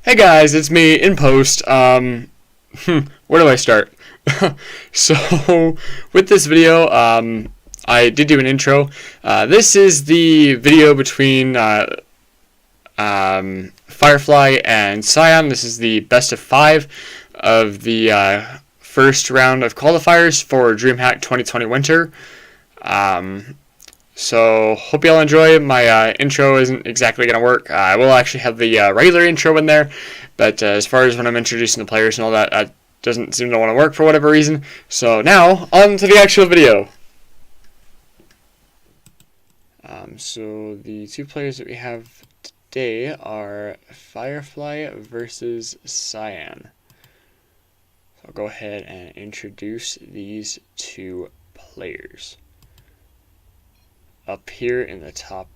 Hey guys, it's me in post. Where do I start? So, with this video, I did do an intro. This is the video between FireFly and Cyan. This is the best of 5 of the first round of qualifiers for DreamHack 2020 Winter. So, hope y'all enjoy. My intro isn't exactly going to work. I will actually have the regular intro in there, but as far as when I'm introducing the players and all that, that doesn't seem to want to work for whatever reason. So now, on to the actual video. So the two players that we have today are FireFly versus Cyan. So I'll go ahead and introduce these two players. Up here in the top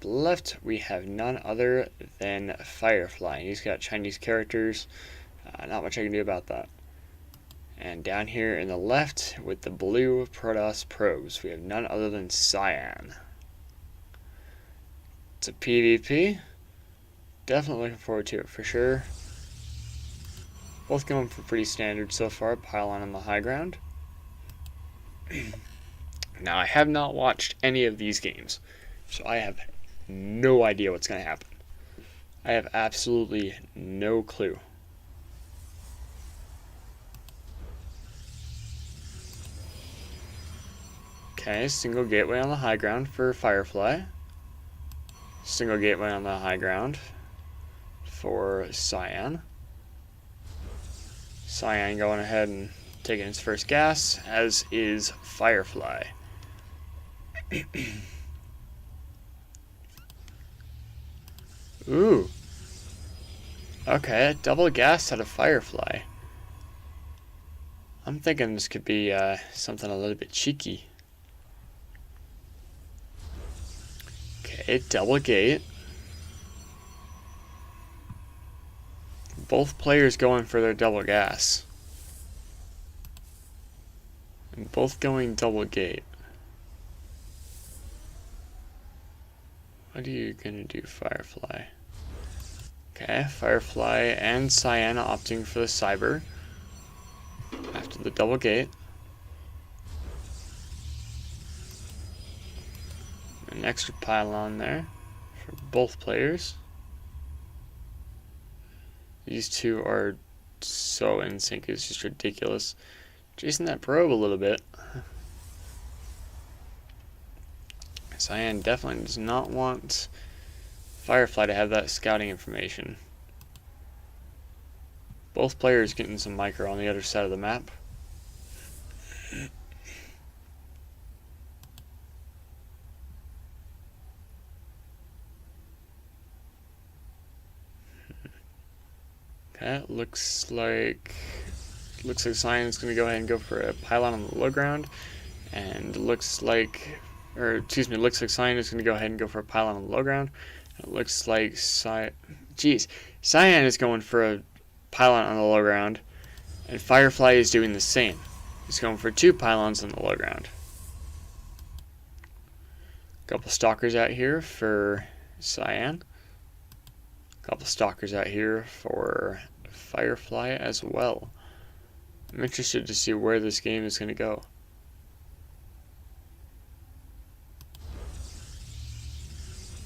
left, we have none other than FireFly. He's got Chinese characters. Not much I can do about that. And down here in the left, with the blue Protoss probes, we have none other than Cyan. It's a PvP. Definitely looking forward to it for sure. Both going for pretty standard so far. Pylon on the high ground. Now, I have not watched any of these games, so I have no idea what's going to happen. I have absolutely no clue. Okay, single gateway on the high ground for FireFly. Single gateway on the high ground for Cyan. Cyan going ahead and taking his first gas, as is FireFly. Ooh. Okay, double gas out of FireFly. I'm thinking this could be something a little bit cheeky. Okay, double gate. Both players going for their double gas. And both going double gate. What are you gonna do, FireFly? Okay, FireFly and Cyan opting for the cyber after the double gate. An extra pylon there for both players. These two are so in sync, it's just ridiculous. Chasing that probe a little bit. Cyan definitely does not want FireFly to have that scouting information. Both players getting some micro on the other side of the map. Okay, looks like Cyan's going to go ahead and go for a pylon on the low ground, and looks like Cyan is going to go ahead and go for a pylon on the low ground. It looks like Cyan is going for a pylon on the low ground, and FireFly is doing the same. He's going for 2 pylons on the low ground. Couple stalkers out here for Cyan. Couple stalkers out here for FireFly as well. I'm interested to see where this game is going to go.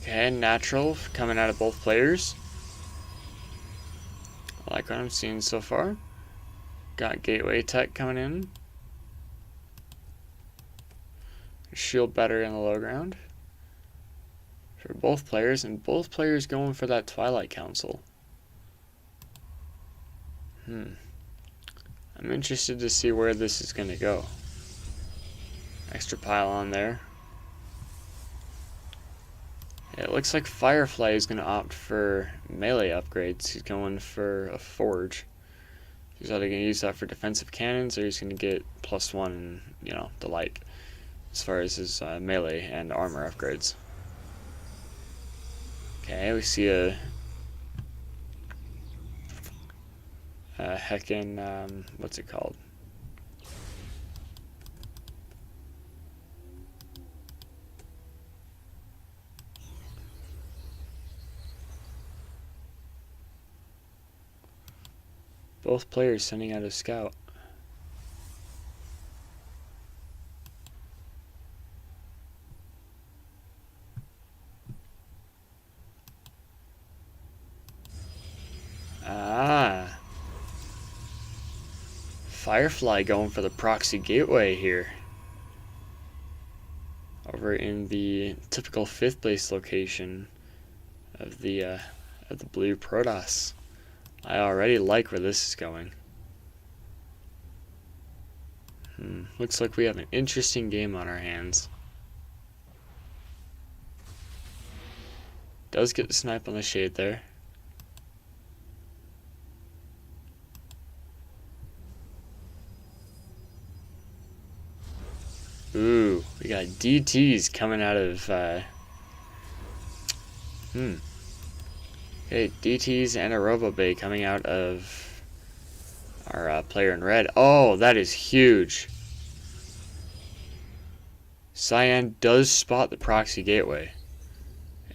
Okay, natural coming out of both players. I like what I'm seeing so far. Got gateway tech coming in. Shield battery on the low ground for both players, and both players going for that Twilight Council. I'm interested to see where this is going to go. Extra pylon there. Yeah, it looks like FireFly is going to opt for melee upgrades. He's going for a forge. He's either going to use that for defensive cannons, or he's going to get +1 and, the like, as far as his melee and armor upgrades. Okay, we see a heckin', what's it called? Both players sending out a scout. Ah. FireFly going for the proxy gateway here. Over in the typical 5th base location of the blue Protoss. I already like where this is going. Looks like we have an interesting game on our hands. Does get the snipe on the shade there. Ooh, we got DTs coming out of, Okay, DTs and a RoboBay coming out of our player in red. Oh, that is huge. Cyan does spot the proxy gateway.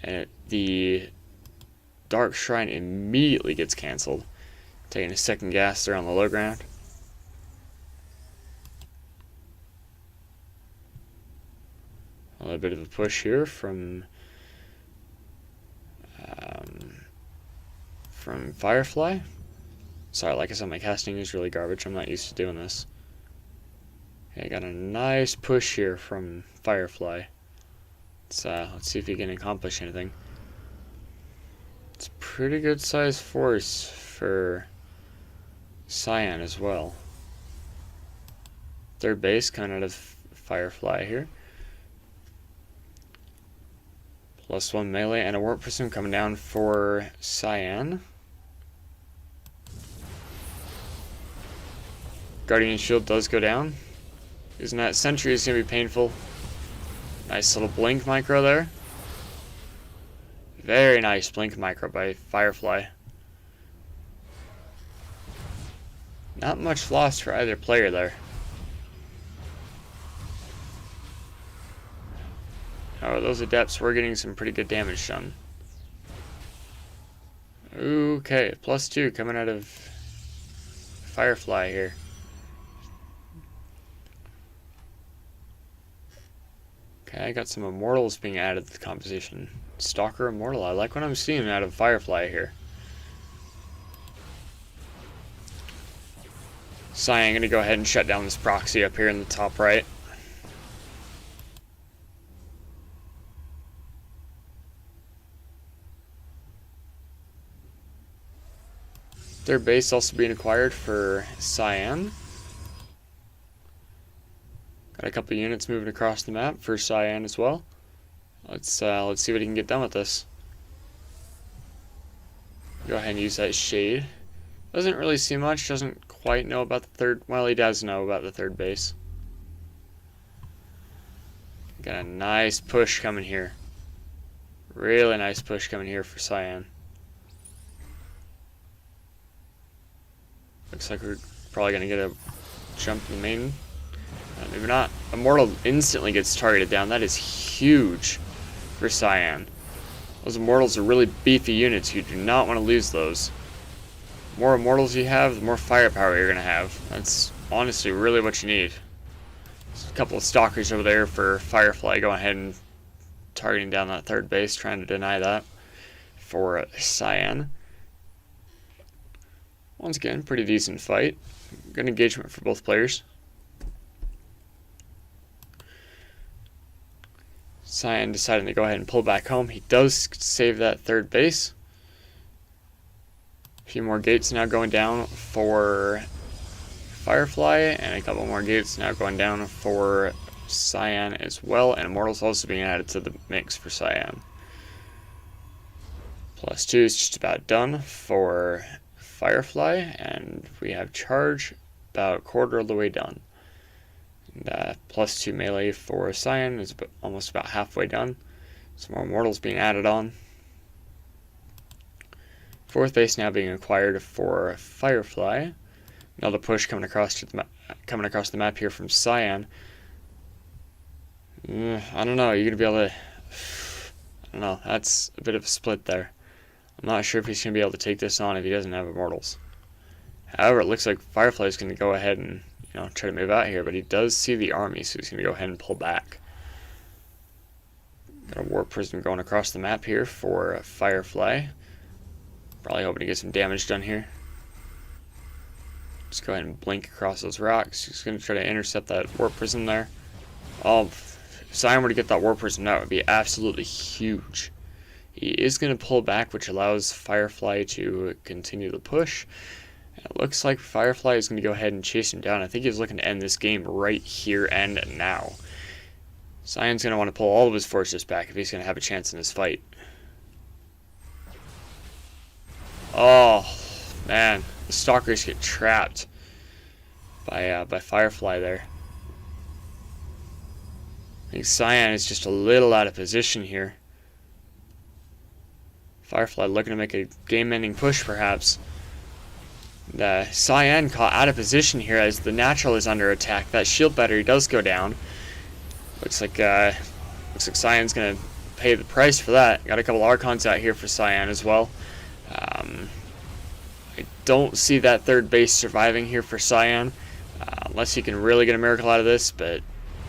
And the Dark Shrine immediately gets canceled. Taking a second gas there on the low ground. A little bit of a push here from FireFly. Sorry, like I said, my casting is really garbage. I'm not used to doing this. Okay, got a nice push here from FireFly. Let's see if he can accomplish anything. It's a pretty good sized force for Cyan as well. Third base coming out of FireFly here. +1 melee and a warp prism coming down for Cyan. Guardian shield does go down. Using that sentry is going to be painful. Nice little blink micro there. Very nice blink micro by FireFly. Not much loss for either player there. Oh, those adepts were getting some pretty good damage done. Okay, +2 coming out of FireFly here. Okay, I got some immortals being added to the composition. Stalker immortal, I like what I'm seeing out of FireFly here. Cyan gonna go ahead and shut down this proxy up here in the top right. Third base also being acquired for Cyan. Got a couple units moving across the map for Cyan as well. Let's see what he can get done with this. Go ahead and use that shade. Doesn't really see much. Doesn't quite know about the third. Well, he does know about the third base. Got a nice push coming here. Really nice push coming here for Cyan. Looks like we're probably going to get a jump in the main. Maybe not. Immortal instantly gets targeted down. That is huge for Cyan. Those Immortals are really beefy units. You do not want to lose those. The more Immortals you have, the more firepower you're going to have. That's honestly really what you need. There's a couple of Stalkers over there for FireFly going ahead and targeting down that third base, trying to deny that for Cyan. Once again, pretty decent fight. Good engagement for both players. Cyan deciding to go ahead and pull back home. He does save that third base. A few more gates now going down for FireFly, and a couple more gates now going down for Cyan as well. And Immortals also being added to the mix for Cyan. +2 is just about done for FireFly, and we have charge about a quarter of the way done. And +2 melee for Cyan is almost about halfway done. Some more Immortals being added on. Fourth base now being acquired for FireFly. Another push coming across the map here from Cyan. I don't know. You're gonna be able to. I don't know. That's a bit of a split there. I'm not sure if he's gonna be able to take this on if he doesn't have Immortals. However, it looks like FireFly is going to go ahead and try to move out here, but he does see the army, so he's going to go ahead and pull back. Got a Warp Prism going across the map here for FireFly. Probably hoping to get some damage done here. Just go ahead and blink across those rocks. He's going to try to intercept that Warp Prism there. Oh, if Cyan were to get that Warp Prism, that would be absolutely huge. He is going to pull back, which allows FireFly to continue the push. It looks like FireFly is going to go ahead and chase him down. I think he's looking to end this game right here and now. Cyan's going to want to pull all of his forces back if he's going to have a chance in this fight. Oh, man. The Stalkers get trapped by FireFly there. I think Cyan is just a little out of position here. FireFly looking to make a game-ending push, perhaps. Cyan caught out of position here as the natural is under attack. That shield battery does go down. Looks like Cyan's gonna pay the price for that. Got a couple Archons out here for Cyan as well. I don't see that third base surviving here for Cyan, unless he can really get a miracle out of this. But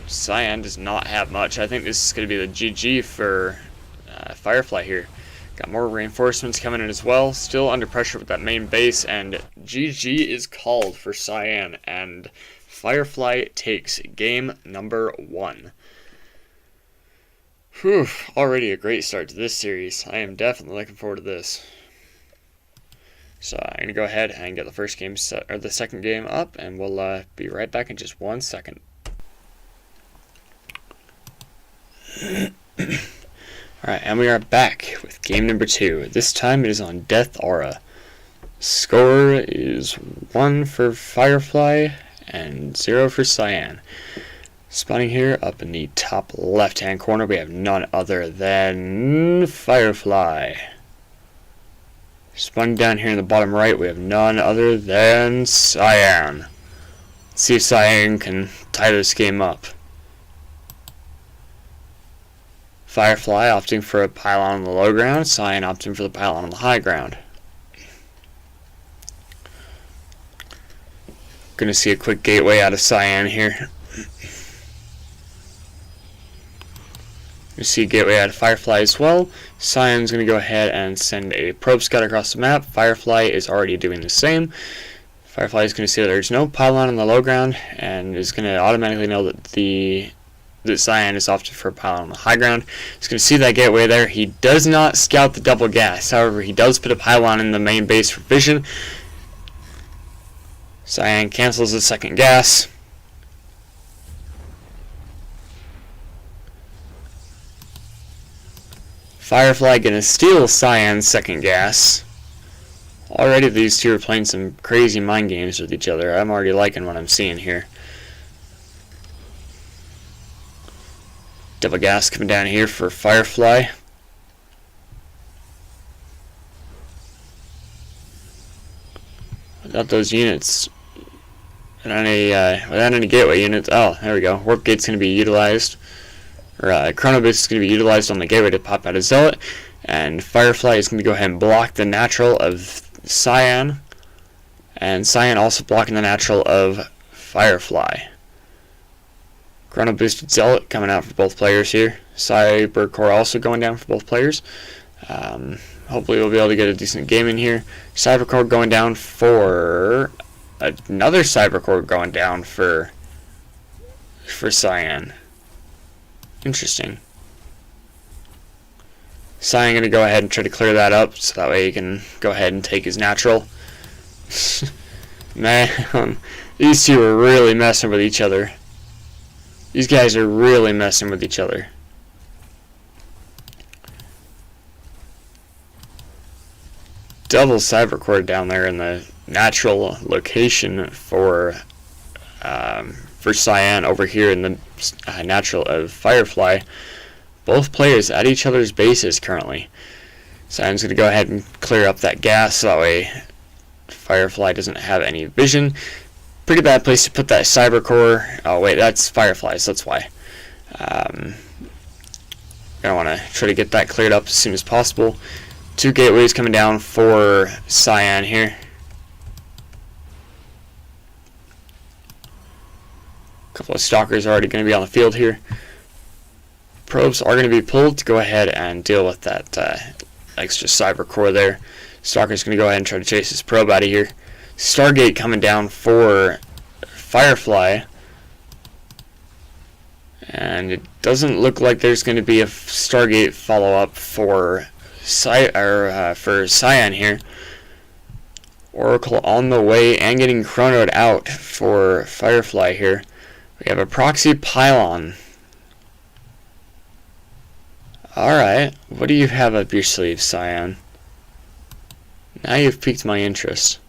Cyan does not have much. I think this is gonna be the GG for FireFly here. Got more reinforcements coming in as well. Still under pressure with that main base, and GG is called for Cyan, and FireFly takes game number 1. Whew, already a great start to this series. I am definitely looking forward to this. So I'm going to go ahead and get the first game or the second game up, and we'll be right back in just 1 second. Alright, and we are back with game number 2. This time it is on Death Aura. Score is 1 for FireFly and 0 for Cyan. Spawning here up in the top left-hand corner, we have none other than FireFly. Spawning down here in the bottom right, we have none other than Cyan. Let's see if Cyan can tie this game up. FireFly opting for a pylon on the low ground, Cyan opting for the pylon on the high ground. Gonna see a quick gateway out of Cyan here. Gonna see a gateway out of FireFly as well. Cyan's gonna go ahead and send a probe scout across the map. FireFly is already doing the same. FireFly is gonna see that there's no pylon on the low ground and is gonna automatically know that that Cyan is opted for a pylon on the high ground. He's going to see that gateway there. He does not scout the double gas. However, he does put a pylon in the main base for vision. Cyan cancels the second gas. FireFly going to steal Cyan's second gas. Already these two are playing some crazy mind games with each other. I'm already liking what I'm seeing here. Double gas coming down here for FireFly. Without those units, without any gateway units. Oh, there we go. Warp gate's going to be utilized, or Chronobase is going to be utilized on the gateway to pop out a Zealot, and FireFly is going to go ahead and block the natural of Cyan, and Cyan also blocking the natural of FireFly. Chrono Boosted Zealot coming out for both players here. Cyber Core also going down for both players. Hopefully we'll be able to get a decent game in here. Cyber Core going down for another Cyber Core going down for Cyan. Interesting. Cyan going to go ahead and try to clear that up so that way he can go ahead and take his natural. Man, these two are really messing with each other. These guys are really messing with each other. Double Cyber Core down there in the natural location for Cyan over here in the natural of FireFly. Both players at each other's bases currently. Cyan's going to go ahead and clear up that gas so that way FireFly doesn't have any vision. Pretty bad place to put that Cyber Core. Oh wait, that's FireFly, so that's why. Gonna want to try to get that cleared up as soon as possible. Two gateways coming down for Cyan here. couple of stalkers are already going to be on the field here. Probes are going to be pulled to go ahead and deal with that extra cyber core there. Stalker's going to go ahead and try to chase this probe out of here. Stargate coming down for FireFly. And it doesn't look like there's going to be a Stargate follow-up for Cyan here. Oracle on the way and getting chronoed out for FireFly here. We have a proxy pylon. Alright, what do you have up your sleeve, Cyan? Now you've piqued my interest.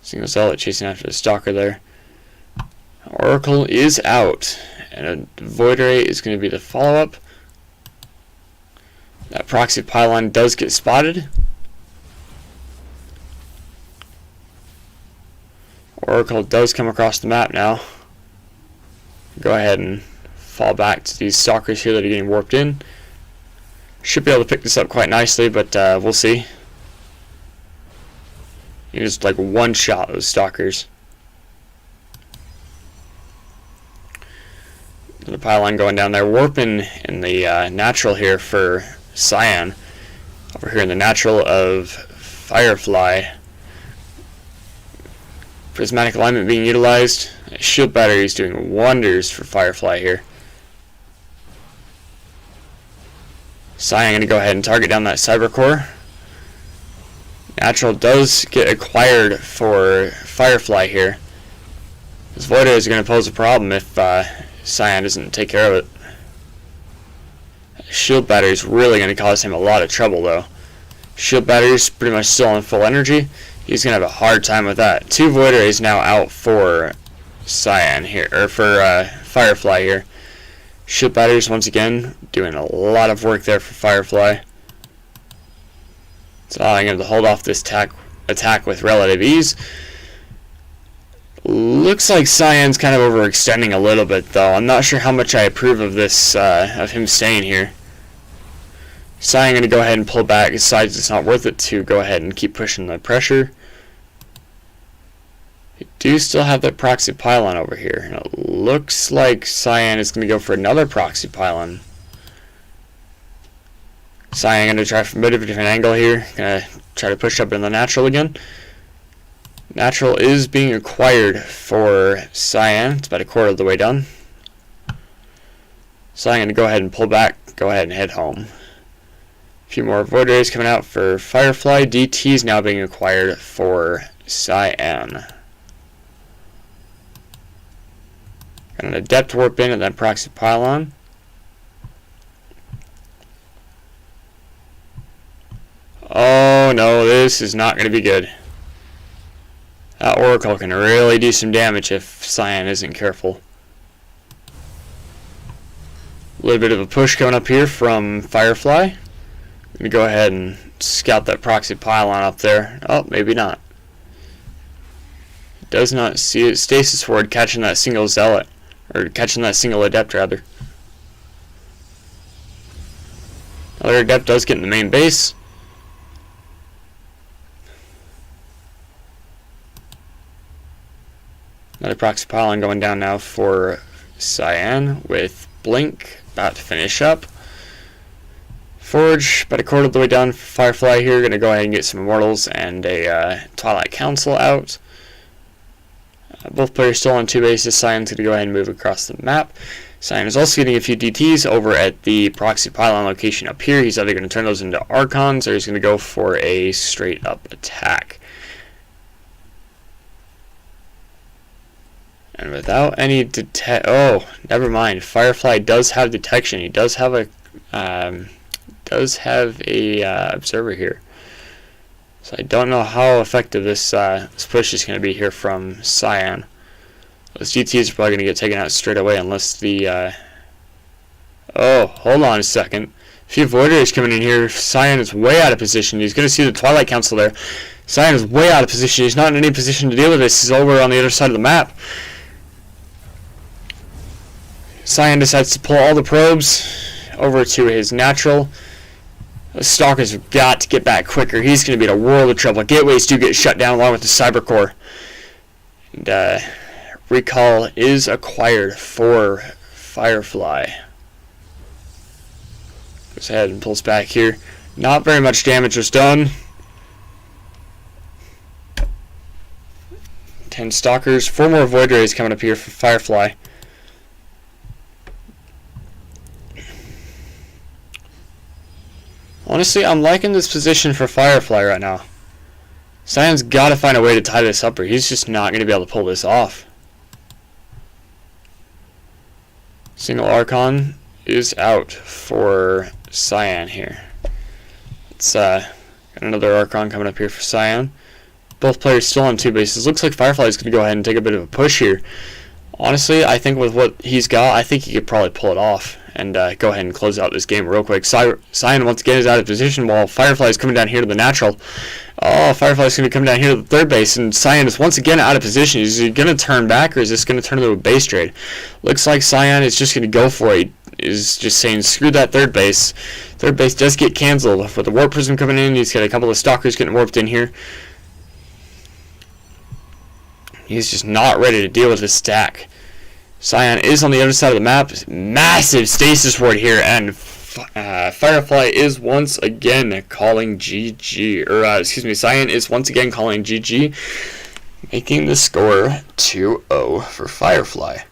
Single zealot chasing after the stalker there. Oracle is out, and a void ray is going to be the follow-up. That proxy pylon does get spotted. Oracle does come across the map now. Go ahead and fall back to these stalkers here that are getting warped in. Should be able to pick this up quite nicely, but we'll see. You just like one shot those stalkers. The pylon going down there, warping in the natural here for Cyan. Over here in the natural of FireFly. Prismatic alignment being utilized. Shield battery is doing wonders for FireFly here. Cyan going to go ahead and target down that cyber core. Natural does get acquired for FireFly here. This void ray is going to pose a problem if Cyan doesn't take care of it. Shield battery is really going to cause him a lot of trouble though. Shield battery is pretty much still on full energy. He's going to have a hard time with that. 2 void rays now out for Cyan here, or for FireFly here. Shield batteries once again doing a lot of work there for FireFly. It's allowing him to hold off this attack with relative ease. Looks like Cyan's kind of overextending a little bit though. I'm not sure how much I approve of this, of him staying here. Cyan going to go ahead and pull back. Decides it's not worth it to go ahead and keep pushing the pressure. We do still have that proxy pylon over here. And it looks like Cyan is going to go for another proxy pylon. Cyan going to try from a bit of a different angle here. Going to try to push up in the natural again. Natural is being acquired for Cyan. It's about a quarter of the way done. Cyan going to go ahead and pull back. Go ahead and head home. A few more void rays coming out for FireFly. DT is now being acquired for Cyan. Got an adept warp in at that proxy pylon. Oh no, this is not going to be good. That Oracle can really do some damage if Cyan isn't careful. A little bit of a push coming up here from FireFly. Let me go ahead and scout that proxy pylon up there. Oh, maybe not. Does not see it. Stasis forward catching that single zealot. Or catching that single adept, rather. Another adept does get in the main base. Another proxy pylon going down now for Cyan with Blink about to finish up. Forge about a quarter of the way down for FireFly here. Going to go ahead and get some Immortals and a Twilight Council out. Both players still on 2 bases. Cyan's going to go ahead and move across the map. Cyan is also getting a few DTs over at the proxy pylon location up here. He's either going to turn those into Archons or he's going to go for a straight up attack. And without any oh, never mind. FireFly does have detection. He does have a observer here. So I don't know how effective this push is going to be here from Cyan. Those GTs are probably going to get taken out straight away unless the oh, hold on a second. A few void rays coming in here. Cyan is way out of position. He's going to see the Twilight Council there. Cyan is way out of position. He's not in any position to deal with this. He's over on the other side of the map. Cyan decides to pull all the probes over to his natural. The Stalkers have got to get back quicker. He's going to be in a world of trouble. Gateways do get shut down along with the Cyber Core. And recall is acquired for FireFly. Goes ahead and pulls back here. Not very much damage was done. 10 Stalkers. 4 more Void Rays coming up here for FireFly. Honestly, I'm liking this position for FireFly right now. Cyan's got to find a way to tie this up or he's just not going to be able to pull this off. Single Archon is out for Cyan here. It's got another Archon coming up here for Cyan. Both players still on 2 bases. Looks like FireFly is going to go ahead and take a bit of a push here. Honestly, I think with what he's got, I think he could probably pull it off and go ahead and close out this game real quick. Cyan once again is out of position while FireFly is coming down here to the natural. Oh, FireFly is going to come down here to the third base, and Cyan is once again out of position. Is he going to turn back, or is this going to turn into a base trade? Looks like Cyan is just going to go for it. Is just saying, screw that third base. Third base does get canceled. With the Warp Prism coming in, he's got a couple of Stalkers getting warped in here. He's just not ready to deal with this stack. Cyan is on the other side of the map. Massive stasis ward here, and FireFly is once again calling GG. Or, excuse me, Cyan is once again calling GG, making the score 2-0 for FireFly.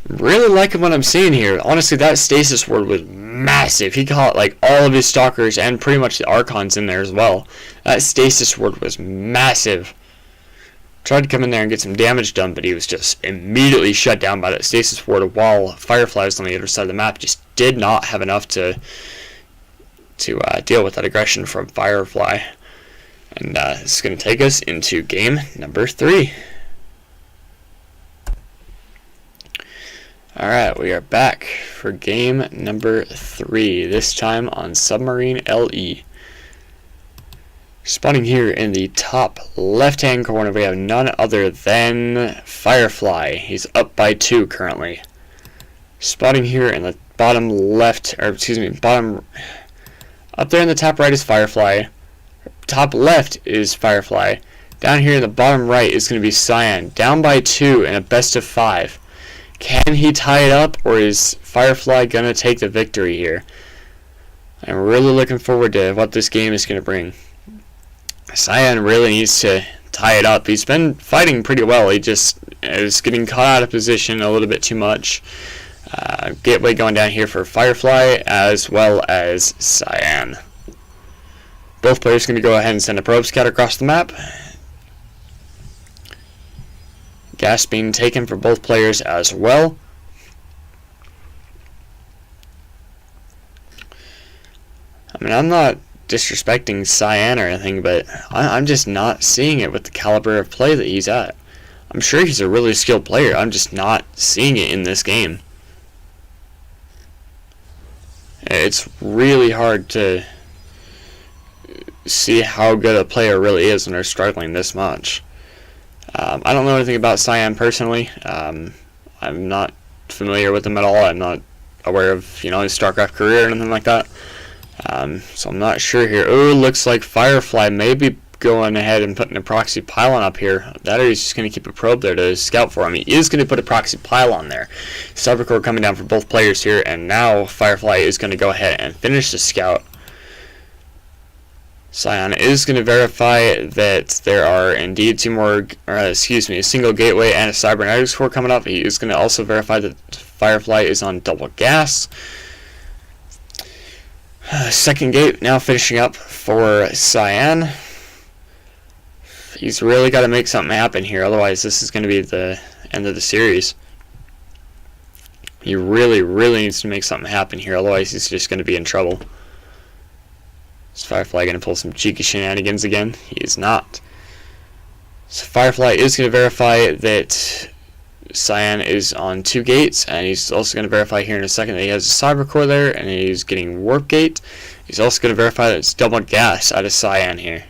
Really liking what I'm seeing here. Honestly, that stasis ward was massive. He caught like all of his Stalkers and pretty much the Archons in there as well. That stasis ward was massive. Tried to come in there and get some damage done, but he was just immediately shut down by that stasis ward while FireFly was on the other side of the map. Just did not have enough to deal with that aggression from FireFly. And this is going to take us into game number 3. Alright, we are back for game number 3, this time on Submarine LE. Spawning here in the top left-hand corner, we have none other than FireFly. He's up by 2 currently. Spawning here in the bottom left, or excuse me, bottom, up there in the top right is FireFly. Top left is FireFly. Down here in the bottom right is going to be Cyan. Down by 2 in a best of 5. Can he tie it up, or is FireFly going to take the victory here? I'm really looking forward to what this game is going to bring. Cyan really needs to tie it up. He's been fighting pretty well. He just is getting caught out of position a little bit too much. Gateway going down here for FireFly as well as Cyan. Both players going to go ahead and send a probe scout across the map. Gas being taken for both players as well. I mean, I'm not disrespecting Cyan or anything, but I'm just not seeing it with the caliber of play that he's at. I'm sure he's a really skilled player. I'm just not seeing it in this game. It's really hard to see how good a player really is when they're struggling this much. I don't know anything about Cyan personally. I'm not familiar with him at all. I'm not aware of his StarCraft career or anything like that. So I'm not sure here. Oh, looks like FireFly may be going ahead and putting a proxy pylon up here. That or he's just going to keep a probe there to scout for him. He is going to put a proxy pylon there. Cyber core coming down for both players here, and now FireFly is going to go ahead and finish the scout. Cyan is going to verify that there are indeed a single gateway and a cybernetics core coming up. He is going to also verify that FireFly is on double gas. Second gate now finishing up for Cyan. He's really got to make something happen here, otherwise this is going to be the end of the series. He really needs to make something happen here, otherwise he's just going to be in trouble. Is FireFly going to pull some cheeky shenanigans again? He is not. So FireFly is going to verify that Cyan is on 2 gates, and he's also going to verify here in a second that he has a cyber core there, and he's getting warp gate. He's also going to verify that it's double gas out of Cyan here.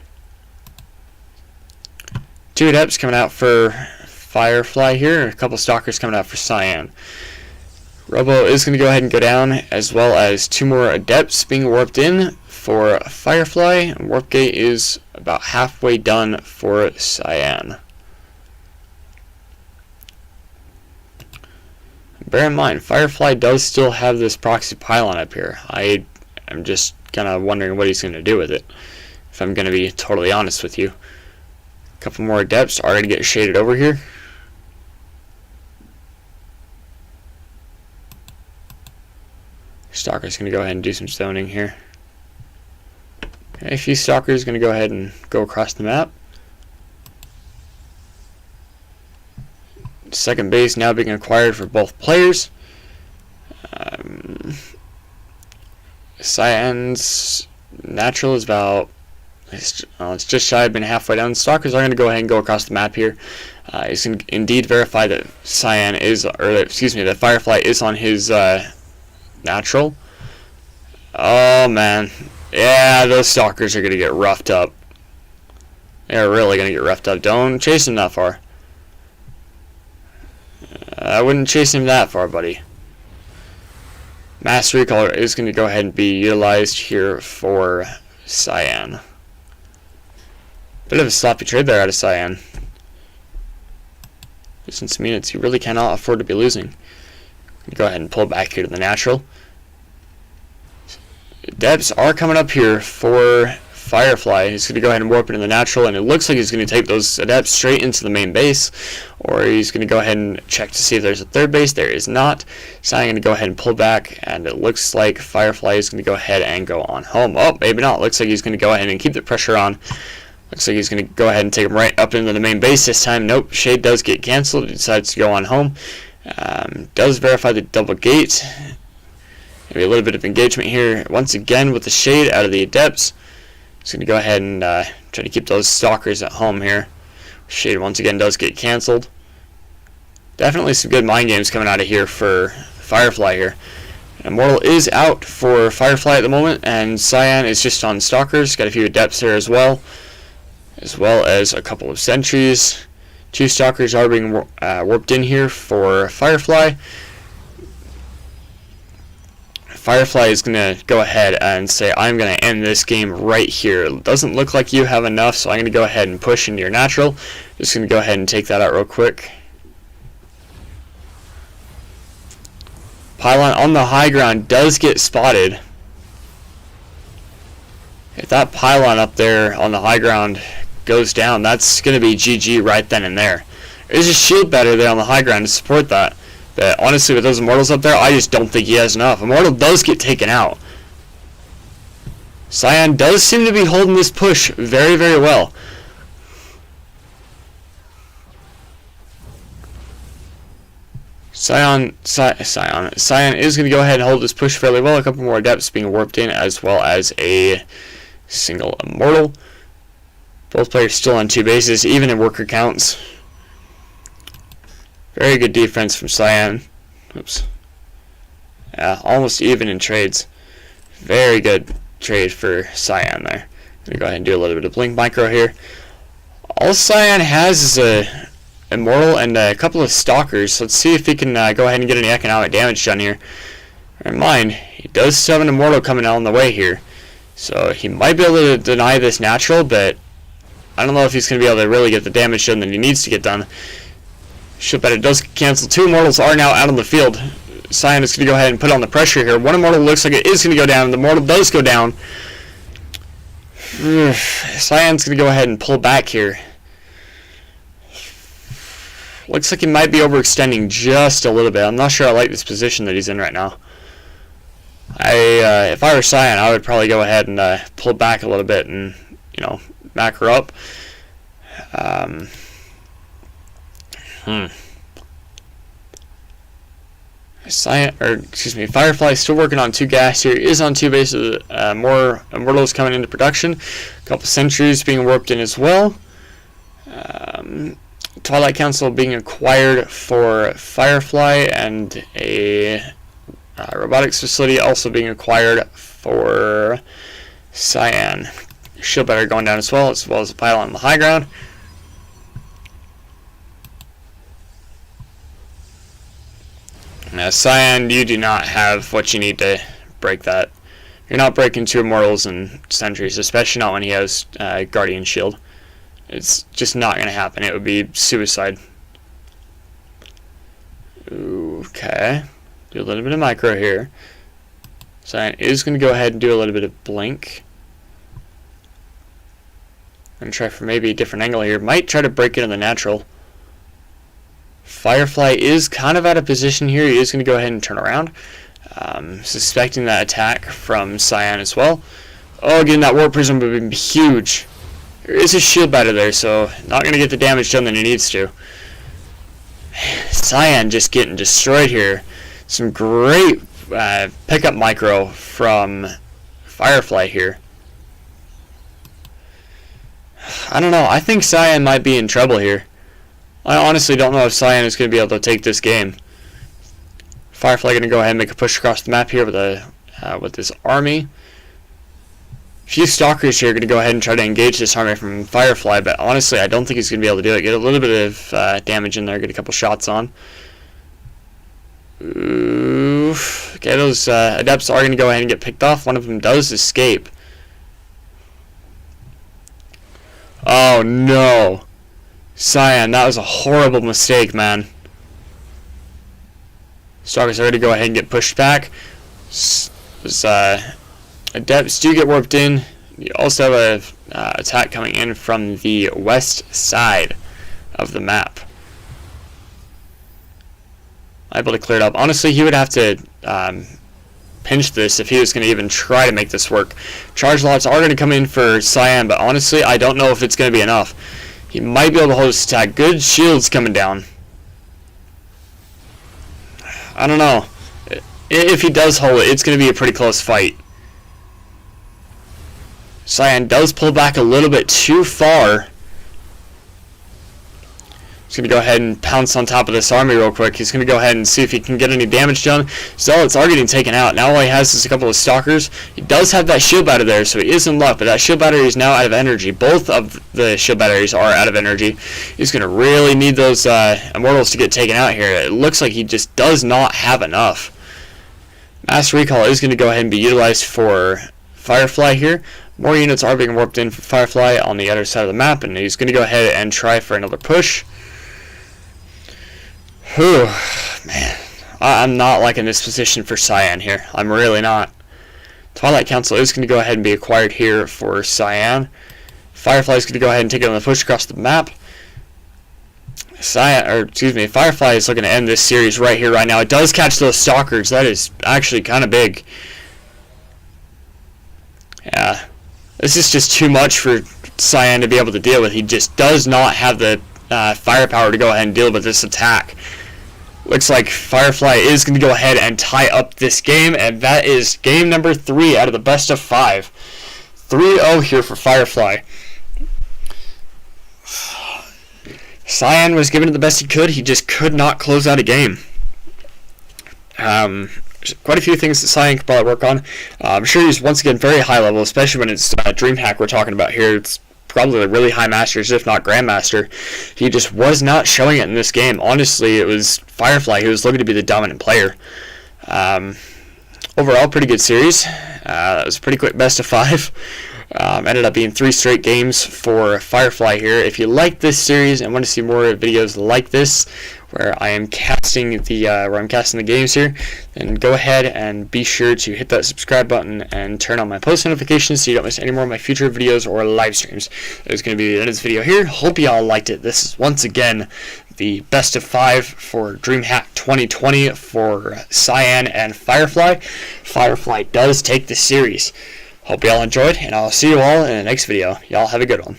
2 adepts coming out for FireFly here, and a couple stalkers coming out for Cyan. Robo is going to go ahead and go down, as well as 2 more adepts being warped in for FireFly. And warp gate is about halfway done for Cyan. bear in mind, FireFly does still have this proxy pylon up here. I'm just kind of wondering what he's going to do with it, if I'm going to be totally honest with you. A couple more depths already get shaded over here. Stalker's going to go ahead and do some zoning here. Okay, a few Stalkers going to go ahead and go across the map. Second base now being acquired for both players. Cyan's natural is about, it's just shy of being halfway down. Stalkers are going to go ahead and go across the map here. It's going to indeed verify that Cyan is, or excuse me, that FireFly is on his natural. Oh man, yeah, those Stalkers are going to get roughed up. They're really going to get roughed up. Don't chase him that far. I wouldn't chase him that far, buddy. Mass Recaller is going to go ahead and be utilized here for Cyan. Bit of a sloppy trade there out of Cyan. Just in some units, you really cannot afford to be losing. Go ahead and pull back here to the natural. Depths are coming up here for FireFly. He's going to go ahead and warp into the natural, and it looks like he's going to take those adepts straight into the main base, or he's going to go ahead and check to see if there's a third base. There is not. So I'm going to go ahead and pull back, and it looks like FireFly is going to go ahead and go on home. Oh, maybe not. Looks like he's going to go ahead and keep the pressure on. Looks like he's going to go ahead and take him right up into the main base this time. Nope, shade does get canceled. He decides to go on home. Does verify the double gate. Maybe a little bit of engagement here once again with the shade out of the adepts. He's going to go ahead and try to keep those Stalkers at home here. Shade once again does get canceled. Definitely some good mind games coming out of here for FireFly here. Immortal is out for FireFly at the moment, and Cyan is just on Stalkers. Got a few adepts there as well as a couple of sentries. 2 Stalkers are being warped in here for FireFly. FireFly is going to go ahead and say, I'm going to end this game right here. It doesn't look like you have enough, so I'm going to go ahead and push into your natural. Just going to go ahead and take that out real quick. Pylon on the high ground does get spotted. If that pylon up there on the high ground goes down, that's going to be GG right then and there. There's a shield battery there on the high ground to support that. But honestly, with those Immortals up there, I just don't think he has enough. Immortal does get taken out. Cyan does seem to be holding this push very, very well. Cyan is going to go ahead and hold this push fairly well. A couple more adepts being warped in, as well as a single Immortal. Both players still on 2 bases, even in worker counts. Very good defense from Cyan. Oops. Yeah, almost even in trades. Very good trade for Cyan there. Gonna go ahead and do a little bit of blink micro here. All Cyan has is a Immortal and a couple of Stalkers. Let's see if he can go ahead and get any economic damage done here. Bear in mind, he does still have an Immortal coming on the way here. So he might be able to deny this natural, but I don't know if he's going to be able to really get the damage done that he needs to get done. Should bet it does cancel. 2 Immortals are now out on the field. Cyan is going to go ahead and put on the pressure here. 1 Immortal looks like it is going to go down. The Immortal does go down. Cyan's going to go ahead and pull back here. Looks like he might be overextending just a little bit. I'm not sure I like this position that he's in right now. If I were Cyan, I would probably go ahead and pull back a little bit and, back her up. FireFly is still working on 2 gas here. Is on 2 bases. More Immortals coming into production. A couple sentries being warped in as well. Twilight Council being acquired for FireFly, and a robotics facility also being acquired for Cyan. Shield battery going down as well as a pylon on the high ground. Now, Cyan, you do not have what you need to break that. You're not breaking 2 Immortals and sentries, especially not when he has Guardian Shield. It's just not going to happen. It would be suicide. Ooh. Okay. Do a little bit of micro here. Cyan is going to go ahead and do a little bit of blink. I'm going to try for maybe a different angle here. Might try to break it in the natural. FireFly is kind of out of position here. He is going to go ahead and turn around. Suspecting that attack from Cyan as well. Oh, getting that Warp Prism would be huge. There is a shield batter there, so not going to get the damage done that he needs to. Cyan just getting destroyed here. Some great pickup micro from FireFly here. I don't know. I think Cyan might be in trouble here. I honestly don't know if Cyan is going to be able to take this game. FireFly going to go ahead and make a push across the map here with this army. A few stalkers here are going to go ahead and try to engage this army from FireFly, but honestly I don't think he's going to be able to do it. Get a little bit of damage in there, get a couple shots on. Oof. Okay, those adepts are going to go ahead and get picked off. One of them does escape. Oh no. Cyan, that was a horrible mistake, man. Stalkers are ready to go ahead and get pushed back. Adepts do get warped in. You also have an attack coming in from the west side of the map. Able to clear it up. Honestly, he would have to pinch this if he was going to even try to make this work. Charge lots are going to come in for Cyan, but honestly, I don't know if it's going to be enough. He might be able to hold his attack. Good shields coming down. I don't know. If he does hold it, it's going to be a pretty close fight. Cyan does pull back a little bit too far. He's going to go ahead and pounce on top of this army real quick. He's going to go ahead and see if he can get any damage done. Zealots are getting taken out. Now all he has is a couple of stalkers. He does have that shield battery there, so he is in luck, but that shield battery is now out of energy. Both of the shield batteries are out of energy. He's going to really need those immortals to get taken out here. It looks like he just does not have enough. Mass recall is going to go ahead and be utilized for FireFly here. More units are being warped in for FireFly on the other side of the map, and he's going to go ahead and try for another push. Whew, man, I'm not liking this position for Cyan here. I'm really not. Twilight Council is going to go ahead and be acquired here for Cyan. FireFly is going to go ahead and take it on the push across the map. FireFly is looking to end this series right here, right now. It does catch those stalkers. That is actually kind of big. Yeah, this is just too much for Cyan to be able to deal with. He just does not have the firepower to go ahead and deal with this attack. Looks like FireFly is going to go ahead and tie up this game, and that is game number 3 out of the best of 5. 3-0 here for FireFly. Cyan was given it the best he could. He just could not close out a game. Quite a few things that Cyan could probably work on. I'm sure he's once again very high level, especially when it's DreamHack we're talking about here. It's probably the really high masters, if not grandmaster. He just was not showing it in this game. Honestly, it was FireFly who was looking to be the dominant player. Overall, pretty good series. It was a pretty quick best of 5. Ended up being 3 straight games for FireFly here. If you like this series and want to see more videos like this, where I am casting the games here, then go ahead and be sure to hit that subscribe button and turn on my post notifications so you don't miss any more of my future videos or live streams. That is going to be the end of this video here. Hope you all liked it. This is once again the best of 5 for DreamHack 2020 for Cyan and FireFly. FireFly does take the series. Hope you all enjoyed, and I'll see you all in the next video. Y'all have a good one.